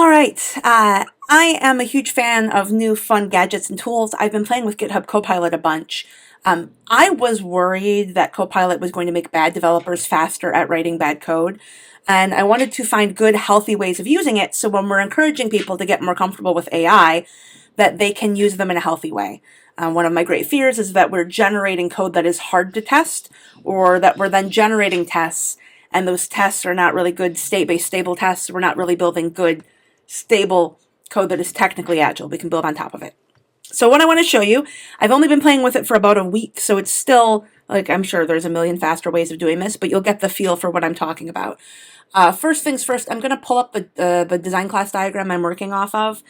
All right. I am a huge fan of new fun gadgets and tools. I've been playing with GitHub CoPilot a bunch. I was worried that Copilot was going to make bad developers faster at writing bad code, and I wanted to find good, healthy ways of using it so when we're encouraging people to get more comfortable with AI, that they can use them in a healthy way. One of my great fears is that we're generating code that is hard to test, or that we're then generating tests, and those tests are not really good state-based stable tests. We're not really building good, stable code that is technically agile. We can build on top of it. So what I want to show you, I've only been playing with it for about a week, so it's still, like, I'm sure there's a million faster ways of doing this, but you'll get the feel for what I'm talking about. First things first, I'm going to pull up the design class diagram I'm working off of.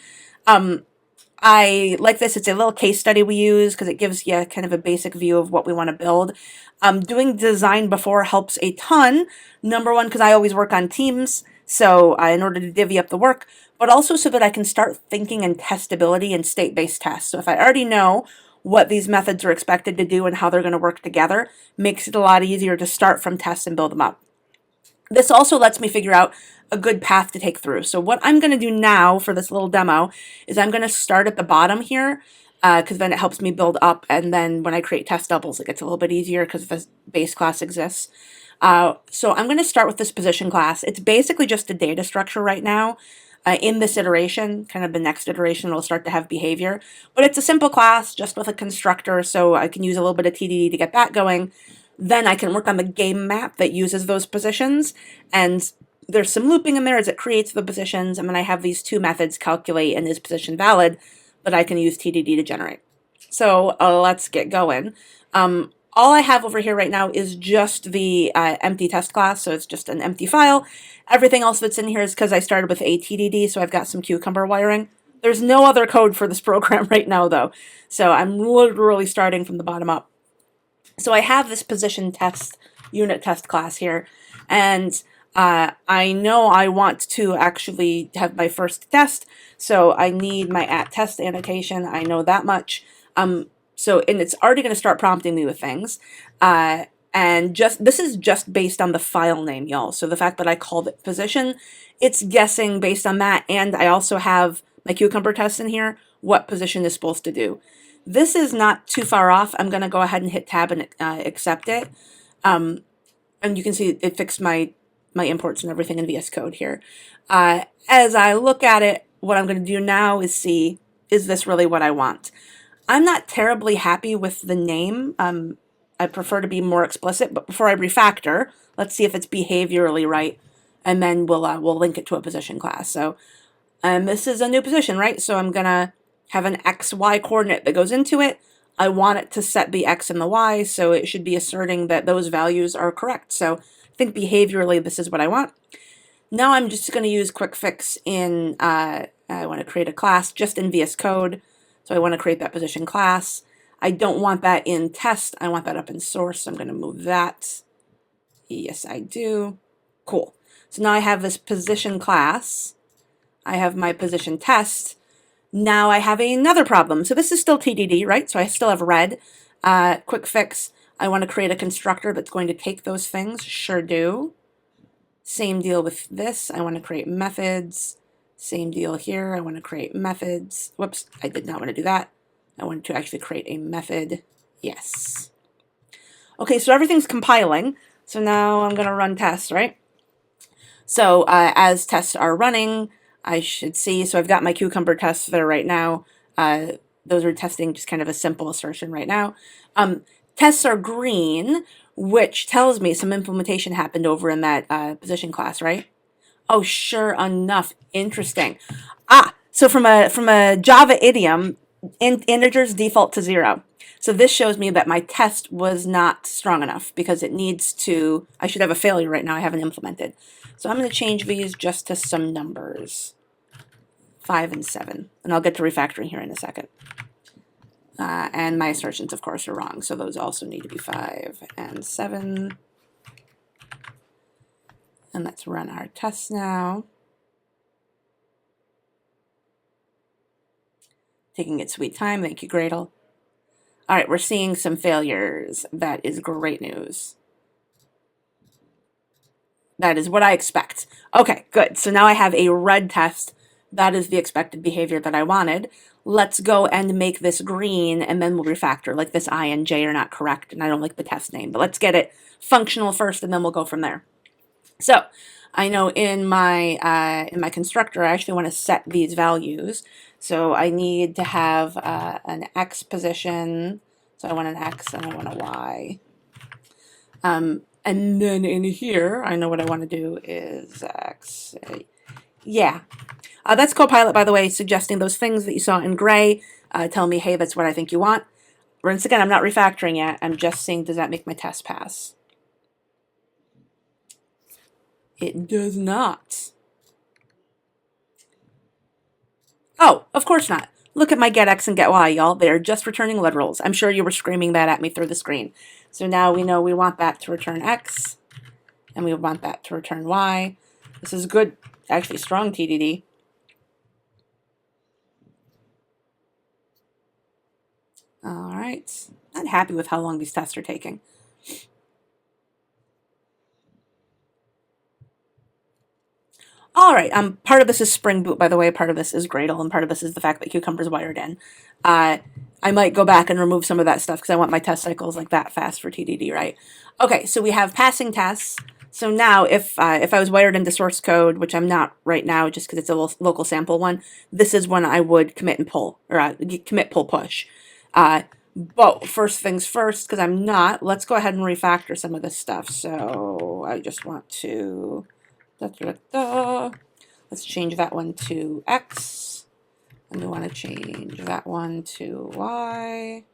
I like this. It's a little case study we use because it gives you kind of a basic view of what we want to build. Doing design before helps a ton. Number one, because I always work on teams, so in order to divvy up the work, but also so that I can start thinking in testability and state-based tests. So if I already know what these methods are expected to do and how they're going to work together, makes it a lot easier to start from tests and build them up. This also lets me figure out a good path to take through. So what I'm going to do now for this little demo is I'm going to start at the bottom here, because then it helps me build up, and then when I create test doubles, it gets a little bit easier because the base class exists. So I'm going to start with this position class. It's basically just a data structure right now. In this iteration, kind of the next iteration, it'll start to have behavior. But it's a simple class just with a constructor, so I can use a little bit of TDD to get that going. Then I can work on the game map that uses those positions, and there's some looping in there as it creates the positions, and then I have these two methods, calculate and is position valid, that I can use TDD to generate. So let's get going. All I have over here right now is just the empty test class, so it's just an empty file. Everything else that's in here is because I started with a TDD, so I've got some cucumber wiring. There's no other code for this program right now, though, so I'm literally starting from the bottom up. So I have this position test unit test class here, and I know I want to actually have my first test, so I need my @test annotation. I know that much. And it's already going to start prompting me with things. And this is just based on the file name, y'all. So the fact that I called it position, it's guessing based on that. And I also have my cucumber test in here, what position is supposed to do. This is not too far off. I'm going to go ahead and hit tab and accept it. And you can see it fixed my imports and everything in VS Code here. As I look at it, what I'm going to do now is see, is this really what I want? I'm not terribly happy with the name. I prefer to be more explicit, but before I refactor, let's see if it's behaviorally right, and then we'll link it to a position class. So this is a new position, right? So I'm going to have an XY coordinate that goes into it. I want it to set the X and the Y, so it should be asserting that those values are correct. So I think behaviorally this is what I want. Now I'm just going to use quick fix in, I want to create a class just in VS Code. So I want to create that position class. I don't want that in test. I want that up in source. So I'm going to move that. Yes, I do. Cool. So now I have this position class. I have my position test. Now I have another problem. So this is still TDD, right? So I still have red. Quick fix. I want to create a constructor that's going to take those things. Sure do. Same deal with this. I want to create methods. Same deal here. I want to create methods. Whoops, I did not want to do that. I wanted to actually create a method. Yes. Okay, so everything's compiling. So now I'm going to run tests, right? So as tests are running, I should see, so I've got my cucumber tests there right now. Those are testing just kind of a simple assertion right now. Tests are green, which tells me some implementation happened over in that position class, right? Oh, sure enough. Interesting. So from a Java idiom, integers default to 0. So this shows me that my test was not strong enough because it needs to, I should have a failure right now. I haven't implemented. So I'm going to change these just to some numbers, 5 and 7. And I'll get to refactoring here in a second. And my assertions, of course, are wrong. So those also need to be 5 and 7. And let's run our tests now. Taking its sweet time. Thank you, Gradle. All right, we're seeing some failures. That is great news. That is what I expect. Okay, good. So now I have a red test That is the expected behavior that I wanted. Let's go and make this green, and then we'll refactor. Like this I and J are not correct, and I don't like the test name, but let's get it functional first, and then we'll go from there. So I know in my constructor, I actually want to set these values. So I need to have an X position. So I want an X and I want a Y. And then in here, I know what I want to do is X. Yeah. That's CoPilot, by the way, suggesting those things that you saw in gray. Tell me, hey, that's what I think you want. Once again, I'm not refactoring yet. I'm just saying, does that make my test pass? It does not. Oh, of course not. Look at my get X and get Y, y'all. They're just returning literals. I'm sure you were screaming that at me through the screen. So now we know we want that to return X, and we want that to return Y. This is good, actually strong TDD. All right. Not happy with how long these tests are taking. All right, part of this is Spring Boot, by the way, part of this is Gradle, and part of this is the fact that Cucumber's wired in. I might go back and remove some of that stuff because I want my test cycles like that fast for TDD, right? Okay, so we have passing tests. So now if I was wired into source code, which I'm not right now just because it's a local sample one, this is when I would commit and pull, or commit, pull, push. But first things first, because I'm not, let's go ahead and refactor some of this stuff. So I just want to... Let's change that one to X, and we want to change that one to Y.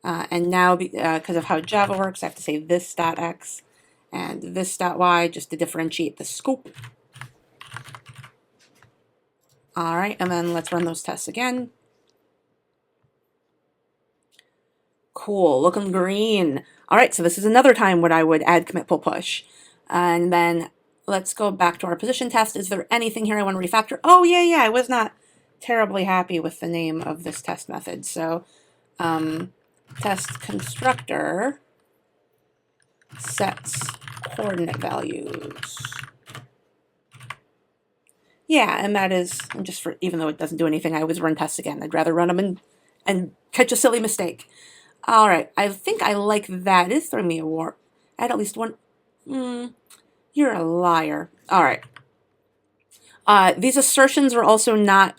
And now, because of how Java works, I have to say this dot X and this dot Y just to differentiate the scope. All right, and then let's run those tests again. Cool, looking green. All right, so this is another time when I would add commit pull push. And then let's go back to our position test. Is there anything here I want to refactor? Oh, yeah, I was not terribly happy with the name of this test method. So test constructor sets coordinate values. Yeah, and that is, just for, even though it doesn't do anything, I always run tests again. I'd rather run them and catch a silly mistake. All right, I think I like that. It is throwing me a warp. Add at least one. You're a liar. All right. These assertions are also not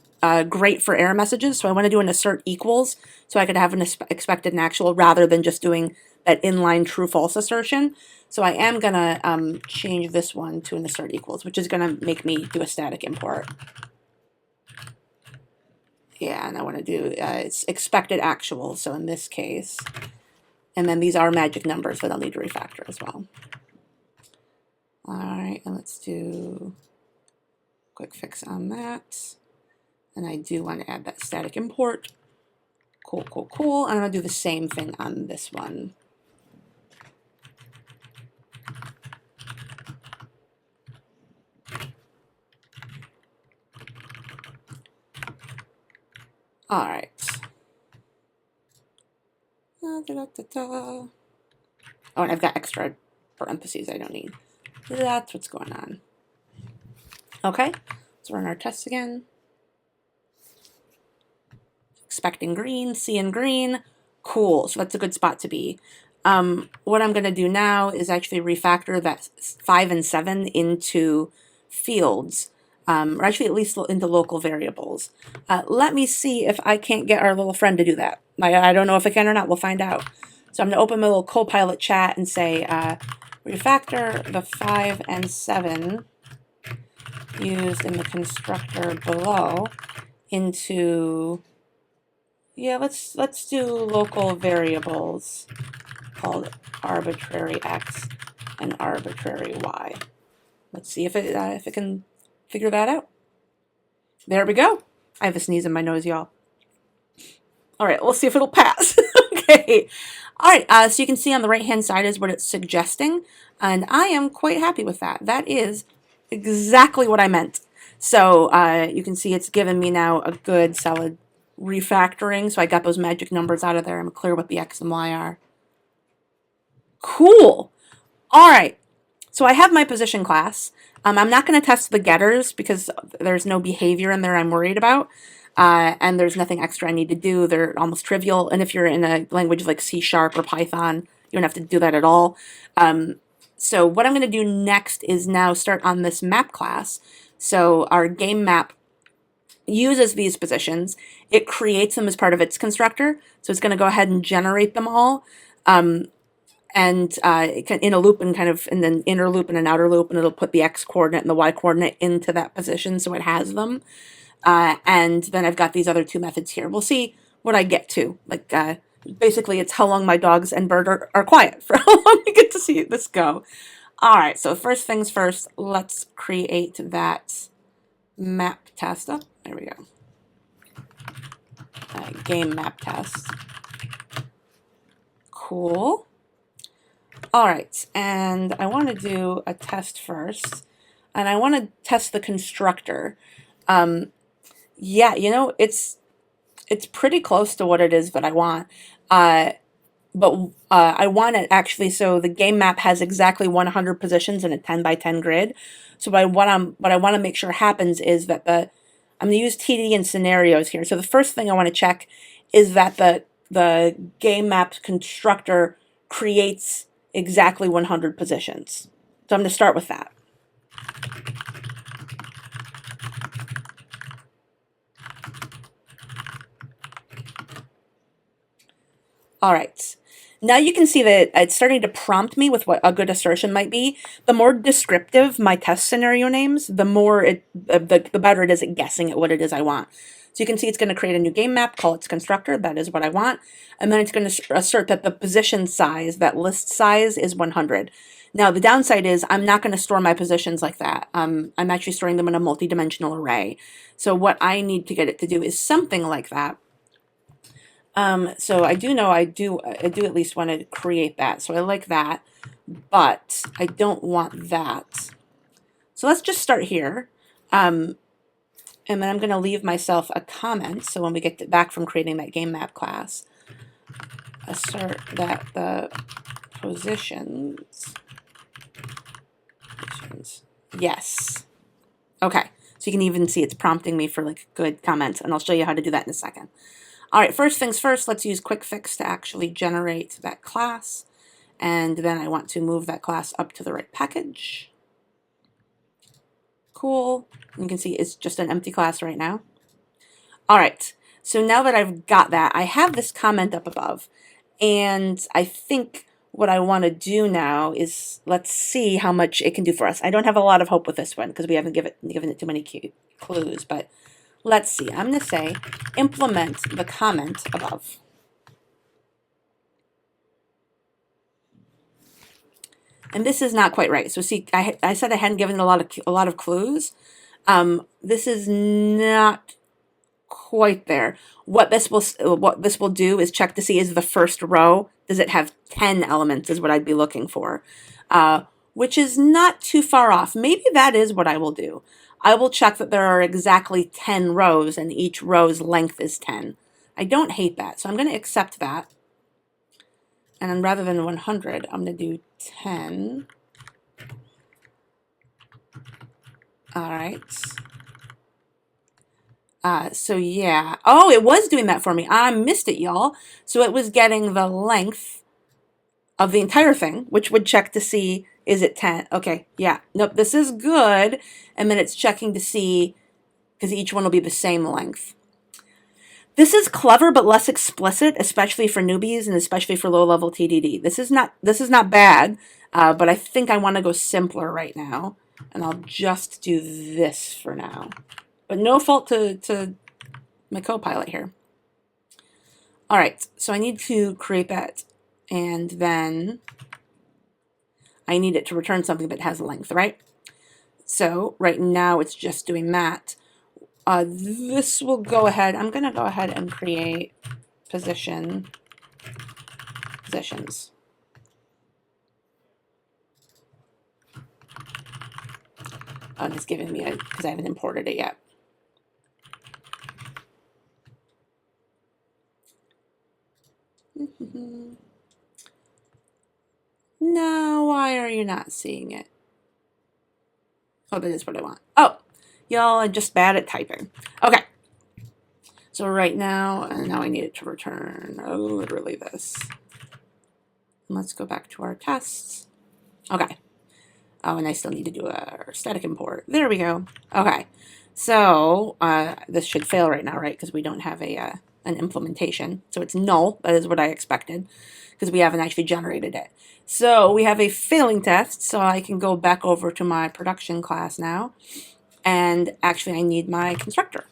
great for error messages, so I want to do an assert equals so I could have an expected and actual rather than just doing that inline true-false assertion. So I am going to change this one to an assert equals, which is going to make me do a static import. Yeah, and I want to do it's expected actual, so in this case. And then these are magic numbers that I'll need to refactor as well. All right, and let's do a quick fix on that. And I do want to add that static import. Cool. And I'm going to do the same thing on this one. All right. Oh, and I've got extra parentheses I don't need. That's what's going on. Okay, let's run our tests again. Expecting green, seeing green. Cool, so that's a good spot to be. What I'm going to do now is actually refactor that 5 and 7 into fields, or actually at least into local variables. Let me see if I can't get our little friend to do that. I don't know if I can or not. We'll find out. So I'm going to open my little CoPilot chat and say, refactor the 5 and 7 used in the constructor below into, yeah, let's do local variables called arbitrary x and arbitrary y. Let's see if it can figure that out. There we go. I have a sneeze in my nose, y'all. All right, we'll see if it'll pass. Okay. All right, so you can see on the right-hand side is what it's suggesting, and I am quite happy with that. That is exactly what I meant. So you can see it's given me now a good solid refactoring. So I got those magic numbers out of there. I'm clear what the x and y are. Cool. All right. So I have my position class. I'm not going to test the getters because there's no behavior in there I'm worried about. And there's nothing extra I need to do. They're almost trivial. And if you're in a language like C# or Python, you don't have to do that at all. So what I'm going to do next is now start on this map class. So our game map uses these positions. It creates them as part of its constructor. So it's going to go ahead and generate them all. And it can, in a loop and kind of in an inner loop and an outer loop, and it'll put the X coordinate and the Y coordinate into that position so it has them. And then I've got these other two methods here. We'll see what I get to. Like, basically, it's how long my dogs and bird are quiet, for how long we get to see this go. All right, so first things first, let's create that map test. Oh, there we go. Game map test. Cool. All right, and I want to do a test first, and I want to test the constructor. Yeah, you know, it's pretty close to what it is that I want. But I want it actually so the game map has exactly 100 positions in a 10 by 10 grid. So what I want to make sure happens is that I'm going to use TDD and scenarios here. So the first thing I want to check is that the game map constructor creates exactly 100 positions. So I'm going to start with that. All right. Now you can see that it's starting to prompt me with what a good assertion might be. The more descriptive my test scenario names, the more the better it is at guessing at what it is I want. So you can see it's going to create a new game map, call its constructor. That is what I want. And then it's going to assert that the position size, that list size, is 100. Now the downside is I'm not going to store my positions like that. I'm actually storing them in a multi-dimensional array. So what I need to get it to do is something like that. So I do know I do at least want to create that. So I like that, but I don't want that. So let's just start here. And then I'm going to leave myself a comment. So when we get back from creating that game map class, assert that the positions, yes. Okay. So you can even see it's prompting me for like good comments, and I'll show you how to do that in a second. All right, first things first, let's use quick fix to actually generate that class. And then I want to move that class up to the right package. Cool. You can see it's just an empty class right now. All right, so now that I've got that, I have this comment up above. And I think what I want to do now is let's see how much it can do for us. I don't have a lot of hope with this one because we haven't given it too many clues, but let's see. I'm going to say implement the comment above. And this is not quite right. So see, I said I hadn't given a lot of clues. This is not quite there. What this will do is check to see is the first row, does it have 10 elements is what I'd be looking for, which is not too far off. Maybe that is what I will do. I will check that there are exactly 10 rows and each row's length is 10. I don't hate that, so I'm going to accept that. And then rather than 100, I'm going to do 10. All right. So yeah. Oh, it was doing that for me. I missed it, y'all. So it was getting the length of the entire thing, which would check to see, is it 10? Okay, yeah. Nope, this is good. And then it's checking to see, because each one will be the same length. This is clever but less explicit, especially for newbies and especially for low-level TDD. This is not bad, but I think I want to go simpler right now, and I'll just do this for now. But no fault to my CoPilot here. All right, so I need to create that, and then I need it to return something that has length, right? So right now it's just doing that. This will go ahead. I'm going to go ahead and create positions. Oh, and it's giving me because I haven't imported it yet. No, why are you not seeing it? Oh, that is what I want. Oh, y'all are just bad at typing. Okay. So right now I need it to return literally this. Let's go back to our tests. Okay. Oh, and I still need to do a static import. There we go. Okay. So this should fail right now, right? Because we don't have an implementation. So it's null. That is what I expected because we haven't actually generated it. So we have a failing test. So I can go back over to my production class now. And actually I need my constructor.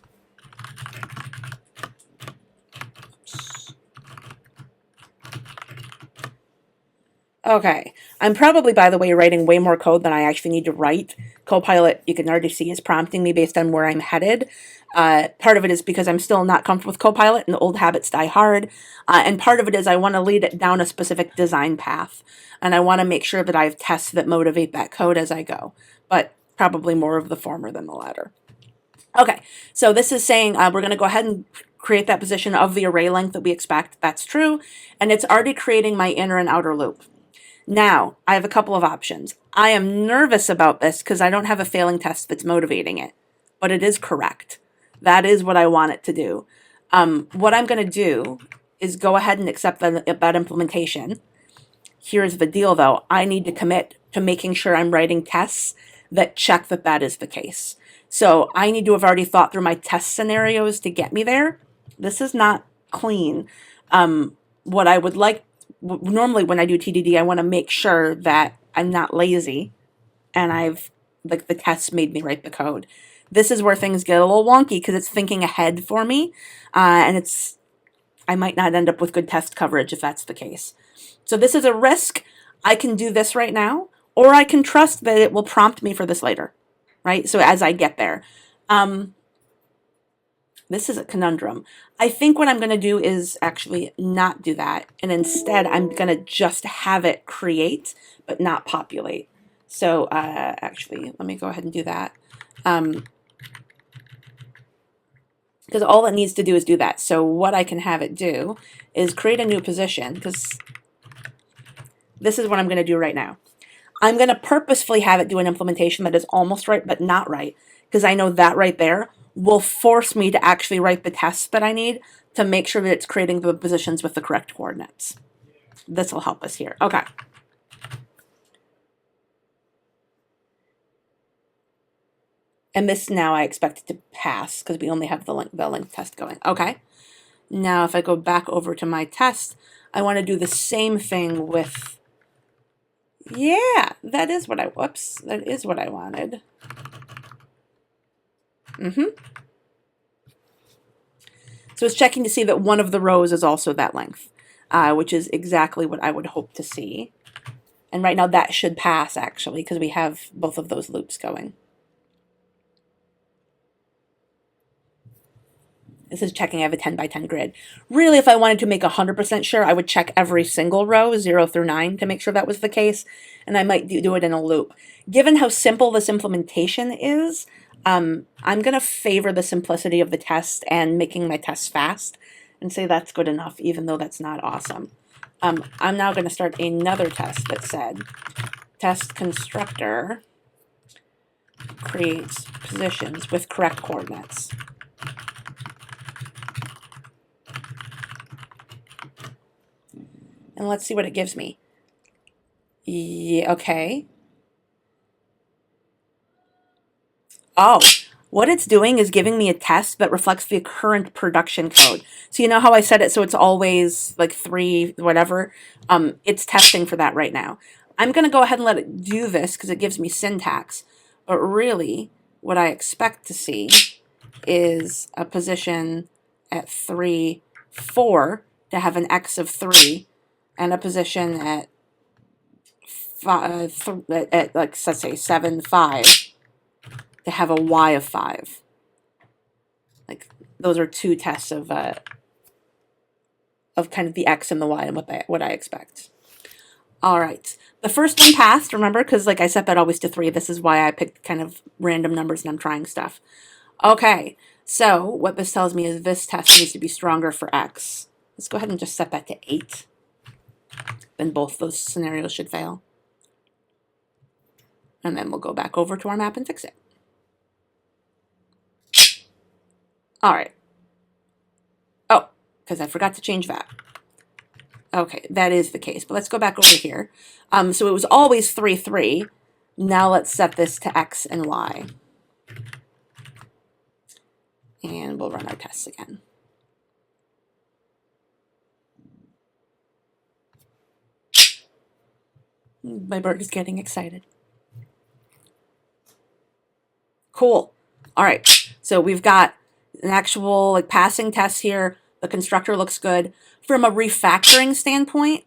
Okay, I'm probably, by the way, writing way more code than I actually need to write. CoPilot, you can already see, is prompting me based on where I'm headed. Part of it is because I'm still not comfortable with CoPilot and old habits die hard. And part of it is I want to lead it down a specific design path. And I want to make sure that I have tests that motivate that code as I go. But probably more of the former than the latter. Okay, so this is saying we're going to go ahead and create that position of the array length that we expect. That's true. And it's already creating my inner and outer loop. Now, I have a couple of options. I am nervous about this because I don't have a failing test that's motivating it, but it is correct. That is what I want it to do. What I'm going to do is go ahead and accept that implementation. Here's the deal, though. I need to commit to making sure I'm writing tests that check that that is the case. So I need to have already thought through my test scenarios to get me there. This is not clean. What I would like normally when I do TDD, I want to make sure that I'm not lazy and I've, like, the tests made me write the code. This is where things get a little wonky because it's thinking ahead for me. And I might not end up with good test coverage if that's the case. So this is a risk. I can do this right now, or I can trust that it will prompt me for this later, right? So as I get there. This is a conundrum. I think what I'm going to do is actually not do that. And instead, I'm going to just have it create, but not populate. So actually, let me go ahead and do that. Because all it needs to do is do that. So what I can have it do is create a new position, because this is what I'm going to do right now. I'm going to purposefully have it do an implementation that is almost right, but not right, because I know that right there will force me to actually write the tests that I need to make sure that it's creating the positions with the correct coordinates. This will help us here. Okay. And this now I expect it to pass because we only have the length test going. Okay. Now if I go back over to my test, I want to do the same thing with, yeah, that is what I wanted. So it's checking to see that one of the rows is also that length, which is exactly what I would hope to see. And right now that should pass, actually, because we have both of those loops going. This is checking I have a 10 by 10 grid. Really, if I wanted to make 100% sure, I would check every single row, 0 through 9, to make sure that was the case. And I might do it in a loop. Given how simple this implementation is, I'm going to favor the simplicity of the test and making my tests fast and say that's good enough, even though that's not awesome. I'm now going to start another test that said test constructor creates positions with correct coordinates. And let's see what it gives me. Yeah, okay. Oh, what it's doing is giving me a test that reflects the current production code. So you know how I said it so it's always like 3 whatever? It's testing for that right now. I'm going to go ahead and let it do this because it gives me syntax. But really, what I expect to see is a position at 3, 4 to have an x of 3, and a position at 5, at like, let's say 7, 5 to have a y of 5. Like, those are 2 tests of kind of the x and the y and what I expect. All right. The first one passed, remember, because like I set that always to 3. This is why I picked kind of random numbers and I'm trying stuff. Okay, so what this tells me is this test needs to be stronger for x. Let's go ahead and just set that to 8. Then both those scenarios should fail. And then we'll go back over to our map and fix it. All right. Oh, because I forgot to change that. Okay, that is the case, but let's go back over here. So it was always 3, 3. Now let's set this to X and Y. And we'll run our tests again. My bird is getting excited. Cool. All right, so we've got an actual like passing test here. The constructor looks good. From a refactoring standpoint,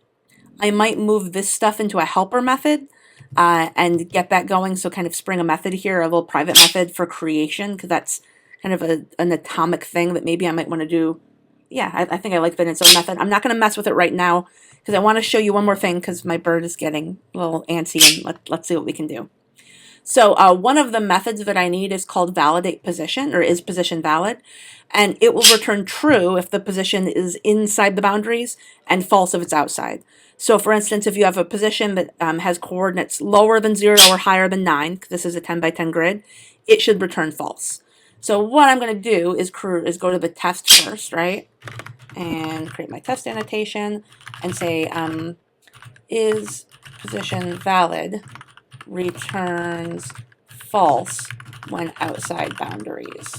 I might move this stuff into a helper method and get that going. So kind of spring a method here, a little private method for creation, because that's kind of an atomic thing that maybe I might want to do. Yeah, I think I like that in its own method. I'm not going to mess with it right now because I want to show you one more thing because my bird is getting a little antsy, and let's see what we can do. So one of the methods that I need is called validate position, or is position valid, and it will return true if the position is inside the boundaries and false if it's outside. So for instance, if you have a position that has coordinates lower than 0 or higher than 9, because this is a 10 by 10 grid, it should return false. So what I'm going to do is go to the test first, right? And create my test annotation and say is position valid returns false when outside boundaries.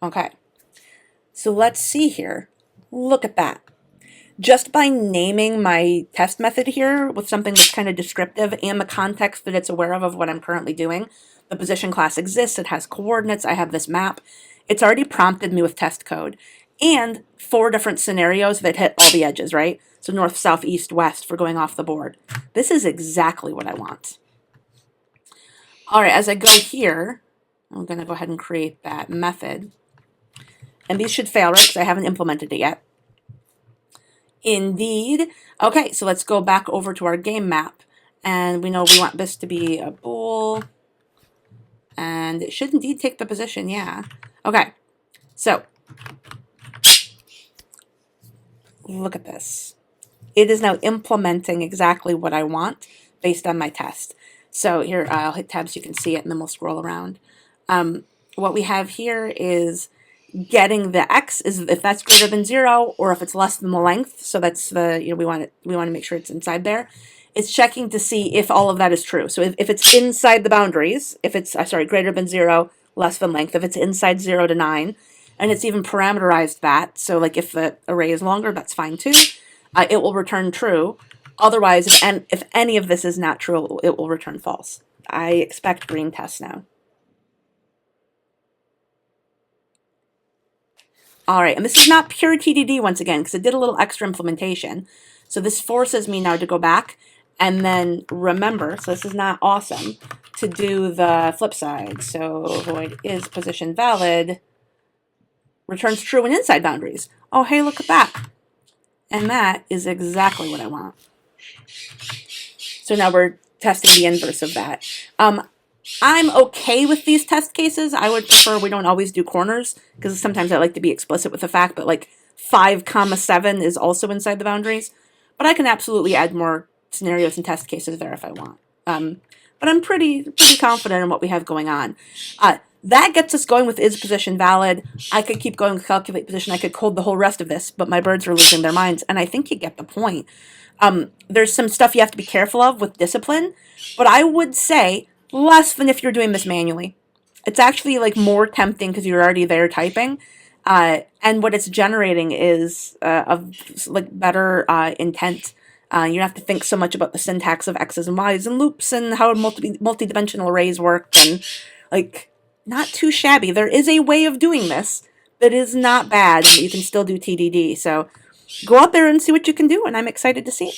Okay, so let's see here. Look at that. Just by naming my test method here with something that's kind of descriptive and the context that it's aware of what I'm currently doing, the position class exists, it has coordinates, I have this map, it's already prompted me with test code and 4 different scenarios that hit all the edges, right? So north, south, east, west for going off the board. This is exactly what I want. All right, as I go here, I'm going to go ahead and create that method. And these should fail, right? Because I haven't implemented it yet. Indeed. Okay, so let's go back over to our game map. And we know we want this to be a bool. And it should indeed take the position, yeah. Okay, so look at this. It is now implementing exactly what I want based on my test. So here, I'll hit tab so you can see it, and then we'll scroll around. What we have here is getting the x is if that's greater than 0 or if it's less than the length. So that's the, we want to make sure it's inside there. It's checking to see if all of that is true. So if it's inside the boundaries, if it's greater than 0, less than length, if it's inside 0 to 9, and it's even parameterized that. So like if the array is longer, that's fine too. It will return true. Otherwise, if any of this is not true, it will return false. I expect green tests now. All right, and this is not pure TDD once again, because it did a little extra implementation. So this forces me now to go back and then remember, so this is not awesome, to do the flip side. So void is position valid, returns true in inside boundaries. Oh, hey, look at that. And that is exactly what I want. So now we're testing the inverse of that. I'm okay with these test cases. I would prefer we don't always do corners, because sometimes I like to be explicit with the fact, but like 5,7 is also inside the boundaries. But I can absolutely add more scenarios and test cases there if I want. But I'm pretty confident in what we have going on. That gets us going with is position valid. I could keep going with calculate position. I could code the whole rest of this, but my birds are losing their minds, and I think you get the point. There's some stuff you have to be careful of with discipline, but I would say less than if you're doing this manually. It's actually like more tempting because you're already there typing, and what it's generating is of like better intent. You don't have to think so much about the syntax of x's and y's and loops and how multi-dimensional arrays work, and like not too shabby. There is a way of doing this that is not bad, and you can still do TDD. So go out there and see what you can do, and I'm excited to see it.